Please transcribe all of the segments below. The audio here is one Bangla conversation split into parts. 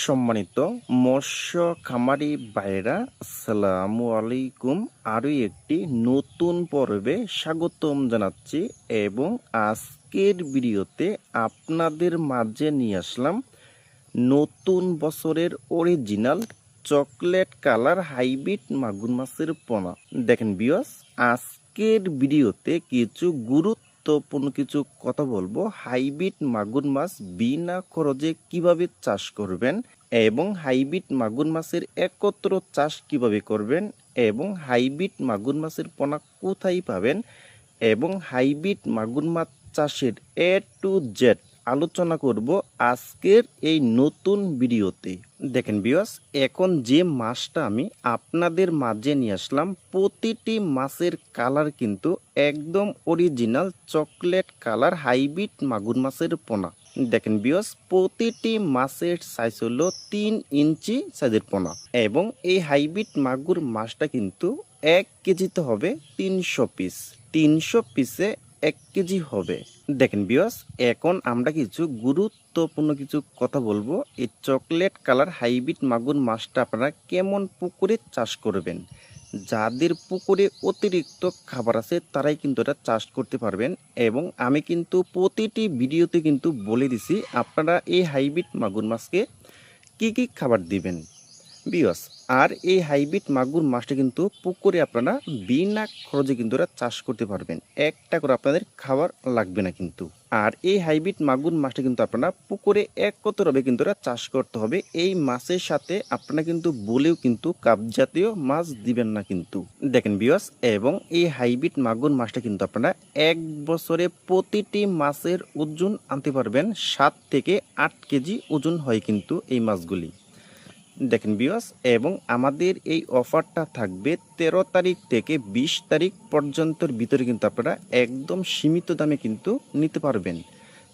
সম্মানিত মৎস্য খামারি ভাইরা, আসসালামু আলাইকুম। আরও একটি নতুন পর্বে স্বাগতম জানাচ্ছি এবং আজকের ভিডিওতে আপনাদের মাঝে নিয়ে আসলাম নতুন বছরের অরিজিনাল চকলেট কালার হাইব্রিড মাগুর মাছের পোনা। দেখেন ভিউয়ার্স, আজকের ভিডিওতে কিছু গুরুত্বপূর্ণ কিছু কথা বলবো। হাইব্রিড মাগুর মাছ বিনা খরচে কিভাবে চাষ করবেন এবং হাইব্রিড মাগুর মাছের একত্র চাষ কিভাবে করবেন এবং হাইব্রিড মাগুর মাছের পোনা কোথায় পাবেন এবং হাইব্রিড মাগুর মাছ চাষের A to Z আলোচনা করব আজকের এই নতুন ভিডিওতে। দেখেন ভিউয়ার্স, এখন যে মাছটা আমি আপনাদের মাঝে নিয়ে আসলাম, প্রতিটি মাছের কালার কিন্তু একদম অরিজিনাল চকলেট কালার হাইব্রিড মাগুর মাছের পোনা। দেখেন ভিউয়ার্স, প্রতিটি মাছের সাইজ হলো 3 ইঞ্চি সাইজের পোনা এবং এই হাইব্রিড মাগুর মাছটা কিন্তু 1 কেজিতে হবে 300 পিস। 300 পিসে 1 কেজি হবে। দেখেন ভিউয়ার্স, এখন আমরা কিছু গুরুত্বপূর্ণ কিছু কথা বলবো। এই চকলেট কালার হাইব্রিড মাগুর মাছটা আপনারা কেমন পুকুরে চাষ করবেন। যাদের পুকুরে অতিরিক্ত খাবার আছে তারাই কিন্তু এটা চাষ করতে পারবেন এবং আমি কিন্তু প্রতিটি ভিডিওতে কিন্তু বলে দিছি আপনারা এই হাইব্রিড মাগুর মাছকে কি কি খাবার দিবেন ভিউয়ার্স। আর এই হাইব্রিড মাগুর মাছটা কিন্তু পুকুরে আপনারা বিনা খরচে কিন্তু এরা চাষ করতে পারবেন, একটা করে আপনাদের খাবার লাগবে না কিন্তু। আর এই হাইব্রিড মাগুর মাছটা কিন্তু আপনারা পুকুরে একত্রভাবে কিন্তু এরা চাষ করতে হবে। এই মাছের সাথে আপনারা কিন্তু বলেও কিন্তু কাপ জাতীয় মাছ দিবেন না কিন্তু। দেখেন ভিউয়ার্স, এবং এই হাইব্রিড মাগুর মাছটা কিন্তু আপনারা 1 বছরে প্রতিটি মাছের ওজন আনতে পারবেন 7 থেকে 8 কেজি ওজন হয় কিন্তু এই মাছগুলি। দেখেন ভিউয়ার্স, এবং আমাদের এই অফারটা থাকবে 13 তারিখ থেকে 20 তারিখ পর্যন্তর ভিতরে কিন্তু আপনারা একদম সীমিত দামে কিন্তু নিতে পারবেন।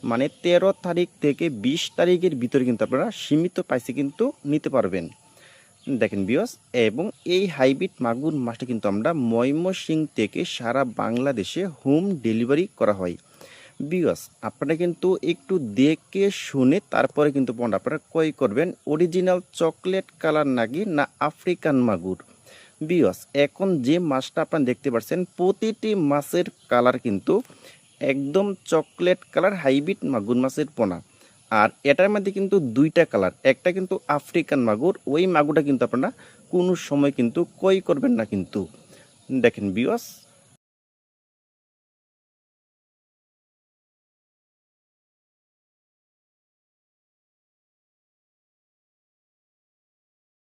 মানে 13 তারিখ থেকে 20 তারিখের ভিতরে কিন্তু আপনারা সীমিত প্রাইসে কিন্তু নিতে পারবেন। দেখেন ভিউয়ার্স, এবং এই হাইব্রিড মাগুর মাছটা কিন্তু আমরা ময়মনসিংহ থেকে সারা বাংলাদেশে হোম ডেলিভারি করা হয়। ভিউয়ার্স, আপনারা কিন্তু একটু দেখে শুনে তারপরে কিন্তু পণ্য আপনারা ক্রয় করবেন। অরিজিনাল চকলেট কালার নাকি না আফ্রিকান মাগুর। ভিউয়ার্স, এখন যে মাছটা আপনারা দেখতে পাচ্ছেন প্রতিটি মাছের কালার কিন্তু একদম চকলেট কালার হাইব্রিড মাগুর মাছের পোনা। আর এটার মধ্যে কিন্তু 2টা কালার, একটা কিন্তু আফ্রিকান মাগুর। ওই মাগুরটা কিন্তু আপনারা কোনো সময় কিন্তু ক্রয় করবেন না কিন্তু। দেখেন ভিউয়ার্স,